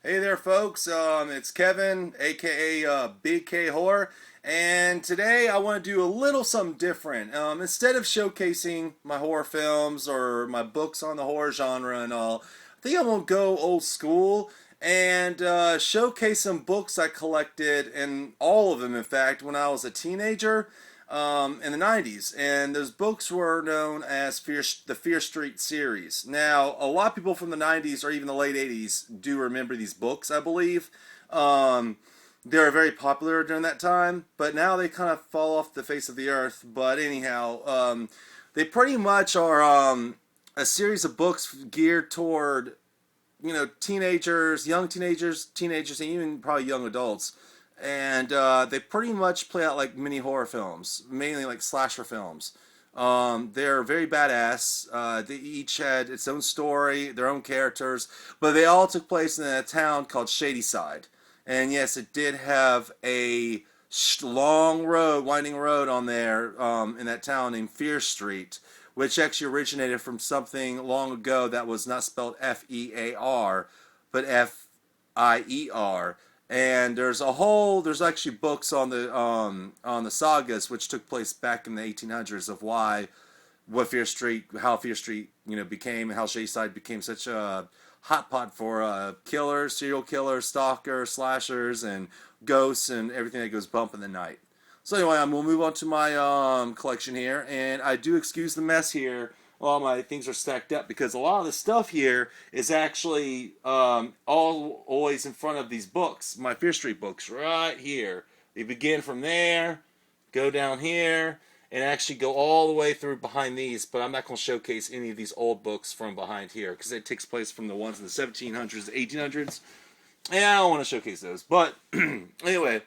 Hey there, folks. It's Kevin, aka Big K Horror, and today I want to do a little something different. Instead of showcasing my horror films or my books on the horror genre and all, I think I will go old school and showcase some books I collected, and all of them, in fact, when I was a teenager in the 90s. And those books were known as the Fear Street series. Now, a lot of people from the 90s or even the late 80s do remember these books, I believe. They were very popular during that time, but now they kind of fall off the face of the earth. But anyhow, they pretty much are a series of books geared toward teenagers, and even probably young adults. And they pretty much play out like mini horror films, mainly like slasher films. They're very badass. They each had its own story, their own characters, but they all took place in a town called Shadyside. And yes, it did have a long road, winding road on there in that town named Fear Street, which actually originated from something long ago that was not spelled Fear, but Fier. And there's actually books on the sagas which took place back in the 1800s of how Fear Street, became, and how Shayside became such a hot pot for killers, serial killers, stalkers, slashers, and ghosts, and everything that goes bump in the night. So anyway, we'll move on to my collection here, and I do excuse the mess here. All my things are stacked up because a lot of the stuff here is actually all always in front of these books, my Fear Street books, right here. They begin from there, go down here, and actually go all the way through behind these. But I'm not going to showcase any of these old books from behind here because it takes place from the ones in the 1700s, 1800s, and I don't want to showcase those. But anyway,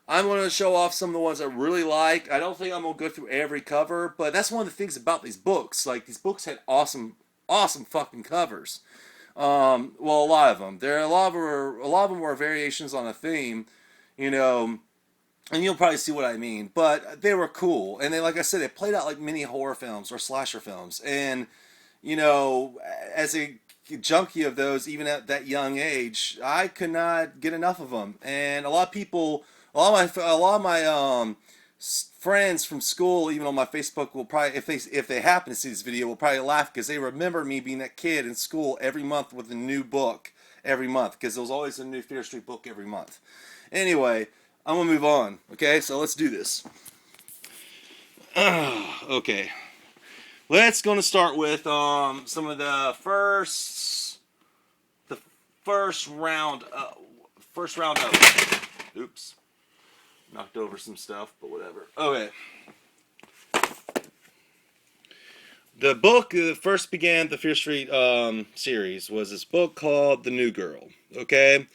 I'm going to show off some of the ones I really like. I don't think I'm going to go through every cover, but that's one of the things about these books. Like, these books had awesome, awesome fucking covers. Well, a lot of them. A lot of them were variations on a theme, you know, and you'll probably see what I mean. But they were cool, and they, like I said, they played out like mini horror films or slasher films. And as a junkie of those, even at that young age, I could not get enough of them. And a lot of people, a lot of my friends from school, even on my Facebook, will probably, if they happen to see this video, will probably laugh because they remember me being that kid in school every month with a new book every month, because there was always a new Fear Street book every month. Anyway, I'm gonna move on. Okay, so let's do this. Okay, let's gonna start with some of the first round up. Oops, knocked over some stuff, but whatever. Okay. The book that first began the Fear Street series was this book called The New Girl. Okay,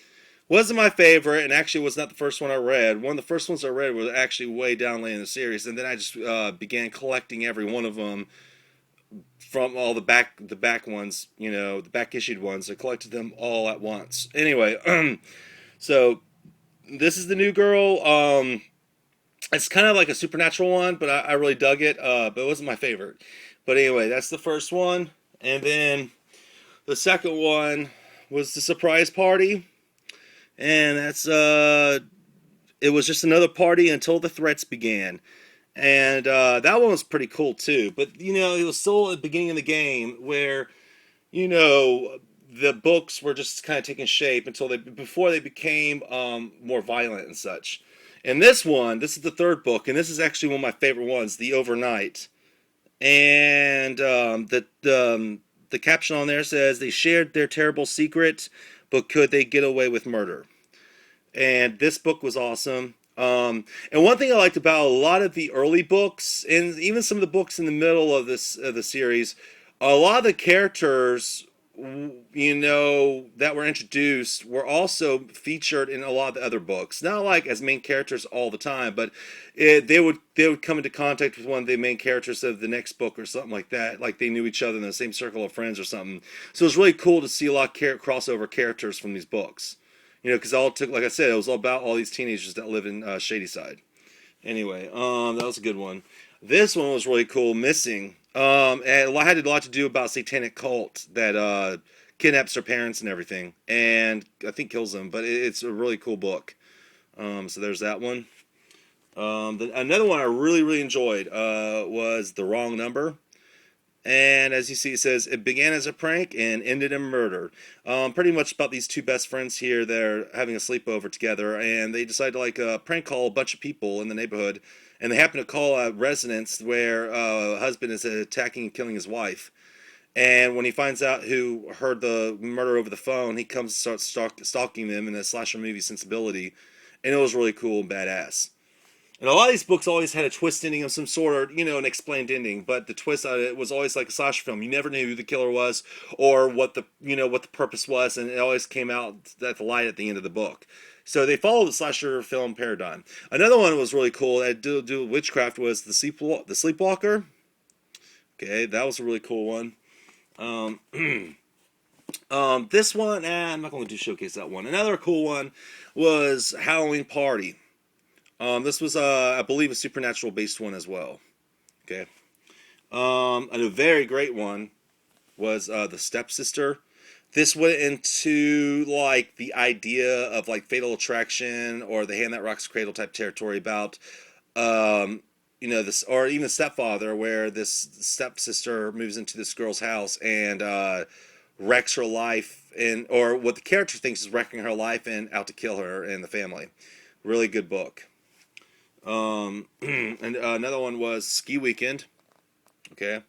wasn't my favorite, and actually was not the first one I read. One of the first ones I read was actually way down late in the series, and then I just began collecting every one of them from all the back ones, the back issued ones. I collected them all at once. Anyway, so this is The New Girl. It's kind of like a supernatural one, but I really dug it. But it wasn't my favorite. But anyway, that's the first one, and then the second one was the surprise party, and it was just another party until the threats began. And that one was pretty cool too. But it was still at the beginning of the game where the books were just kind of taking shape before they became more violent and such. And this is the third book, and this is actually one of my favorite ones, The Overnight. And the caption on there says they shared their terrible secret, but could they get away with murder? And this book was awesome. And one thing I liked about a lot of the early books, and even some of the books in the middle of the series, a lot of the characters, that were introduced were also featured in a lot of the other books. Not like as main characters all the time, but they would come into contact with one of the main characters of the next book or something like that. Like they knew each other in the same circle of friends or something. So it was really cool to see a lot of crossover characters from these books. Because like I said, it was all about all these teenagers that live in Shadyside. Anyway, that was a good one. This one was really cool. Missing. And it had a lot to do about satanic cult that kidnaps her parents and everything, and I think kills them. But it's a really cool book. So there's that one. Another one I really really enjoyed was The Wrong Number. And as you see, it says it began as a prank and ended in murder. Pretty much about these two best friends here. They're having a sleepover together, and they decide to like prank call a bunch of people in the neighborhood. And they happen to call a residence where a husband is attacking and killing his wife. And when he finds out who heard the murder over the phone, he comes and starts stalking them in a slasher movie sensibility. And it was really cool and badass. And a lot of these books always had a twist ending of some sort, or an explained ending. But the twist on it was always like a slasher film. You never knew who the killer was, or what the purpose was, and it always came out at the light at the end of the book. So they followed the slasher film paradigm. Another one that was really cool that do with witchcraft was the Sleepwalker. Okay, that was a really cool one. Um, this one, I'm not going to showcase that one. Another cool one was Halloween Party. This was, I believe, a supernatural based one as well. Okay. And a very great one was The Stepsister. This went into like the idea of like Fatal Attraction or The Hand That Rocks the Cradle type territory about, this, or even the Stepfather, where this stepsister moves into this girl's house and wrecks her life, and or what the character thinks is wrecking her life and out to kill her and the family. Really good book. And another one was Ski Weekend. Okay.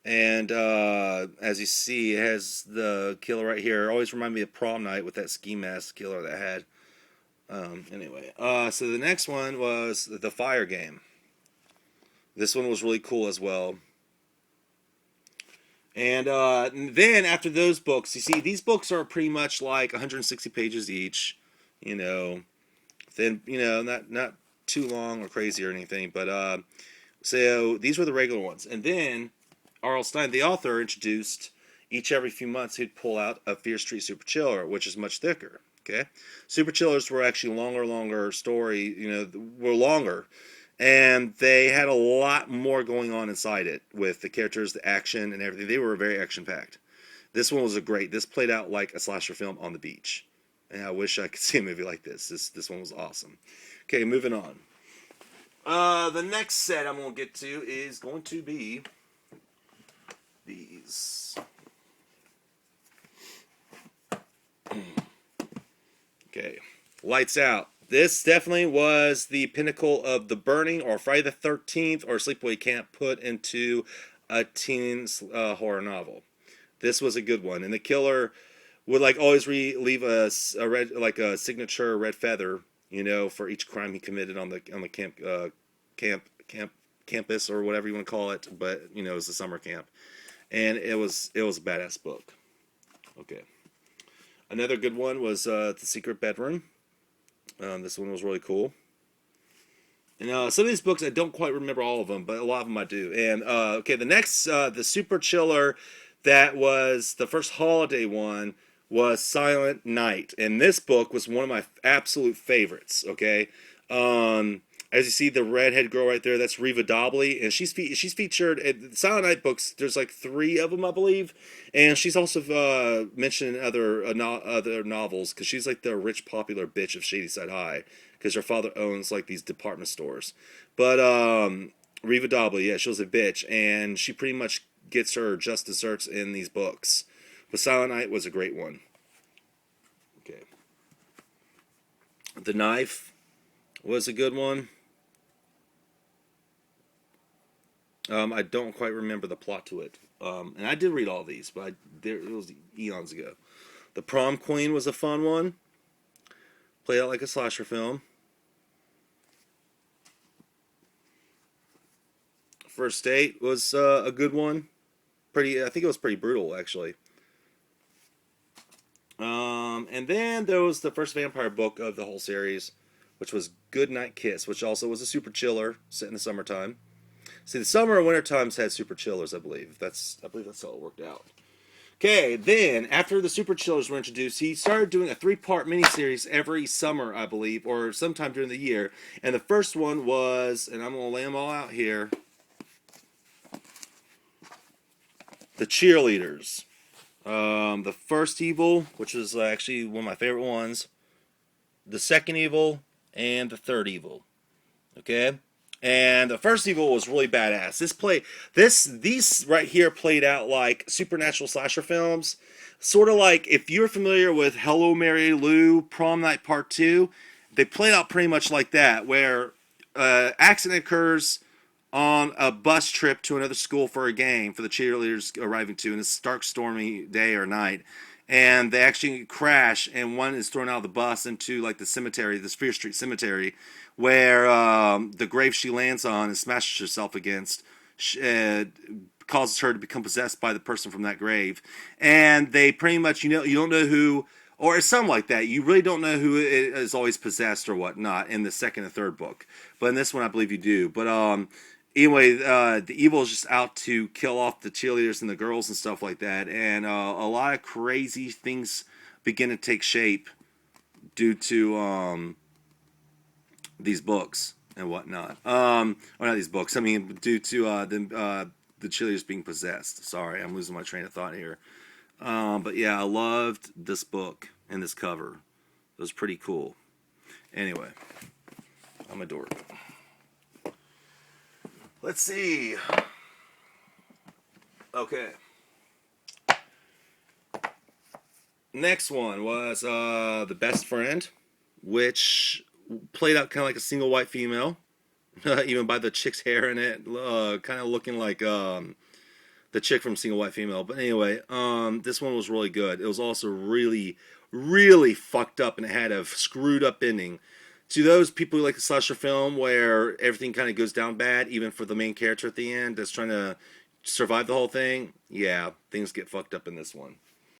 And as you see, it has the killer right here. It always remind me of Prom Night with that ski mask killer that had. Anyway, so the next one was The Fire Game. This one was really cool as well. And then after those books, you see, these books are pretty much like 160 pages each. Then not too long or crazy or anything, but so these were the regular ones. And then R.L.Stine, the author, introduced each every few months he'd pull out a Fear Street Super Chiller, which is much thicker. Okay, Super Chillers were actually longer story. Were longer, and they had a lot more going on inside it with the characters, the action, and everything. They were very action packed. This one was this played out like a slasher film on the beach, and I wish I could see a movie like this. This one was awesome. Okay, moving on. The next set I'm going to get to is going to be these. Okay, Lights Out. This definitely was the pinnacle of The Burning or Friday the 13th or Sleepaway Camp put into a teen horror novel. This was a good one, and the killer would like always leave a red, like a signature red feather, for each crime he committed on the campus or whatever you want to call it. But it was a summer camp, and it was a badass book. Okay, another good one was The Secret Bedroom. This one was really cool. And some of these books I don't quite remember all of them, but a lot of them I do. And okay, the next the super chiller that was the first holiday one was Silent Night, and this book was one of my absolute favorites. Okay, as you see, the redhead girl right there, that's Reva Dobley, and she's featured in the Silent Night books. There's like 3 of them, I believe, and she's also mentioned in other novels because she's like the rich, popular bitch of Shadyside High because her father owns like these department stores. But Reva Dobley, yeah, she was a bitch, and she pretty much gets her just desserts in these books. But Silent Night was a great one. Okay. The Knife was a good one. I don't quite remember the plot to it. And I did read all these, but it was eons ago. The Prom Queen was a fun one. Played out like a slasher film. First Date was a good one. I think it was pretty brutal, actually. And then there was the first vampire book of the whole series, which was Goodnight Kiss, which also was a super chiller set in the summertime. See, the summer and winter times had super chillers, I believe. I believe that's how it worked out. Okay, then after the super chillers were introduced, he started doing a 3-part miniseries every summer, I believe, or sometime during the year. And the first one was, and I'm gonna lay them all out here, The Cheerleaders. The first evil, which is actually one of my favorite ones, the second evil, and the third evil. Okay, and the first evil was really badass. These right here played out like supernatural slasher films, sort of like if you're familiar with Hello Mary Lou, Prom Night Part Two. They played out pretty much like that, where accident occurs on a bus trip to another school for a game for the cheerleaders arriving to, and it's a dark, stormy day or night. And they actually crash, and one is thrown out of the bus into like the cemetery, the Spear Street Cemetery, where the grave she lands on and smashes herself against causes her to become possessed by the person from that grave. And they pretty much, you don't know who, or something like that. You really don't know who is always possessed or whatnot in the second and third book. But in this one, I believe you do. But anyway, the evil is just out to kill off the cheerleaders and the girls and stuff like that. And a lot of crazy things begin to take shape due to these books and whatnot. Or not these books. I mean, due to the cheerleaders being possessed. Sorry, I'm losing my train of thought here. But yeah, I loved this book and this cover. It was pretty cool. Anyway, I'm a dork. Let's see. Okay. Next one was The Best Friend, which played out kind of like a single white female, even by the chick's hair in it, kind of looking like the chick from Single White Female. But anyway, this one was really good. It was also really, really fucked up, and it had a screwed up ending. To those people who like a slasher film where everything kind of goes down bad, even for the main character at the end that's trying to survive the whole thing, yeah, things get fucked up in this one.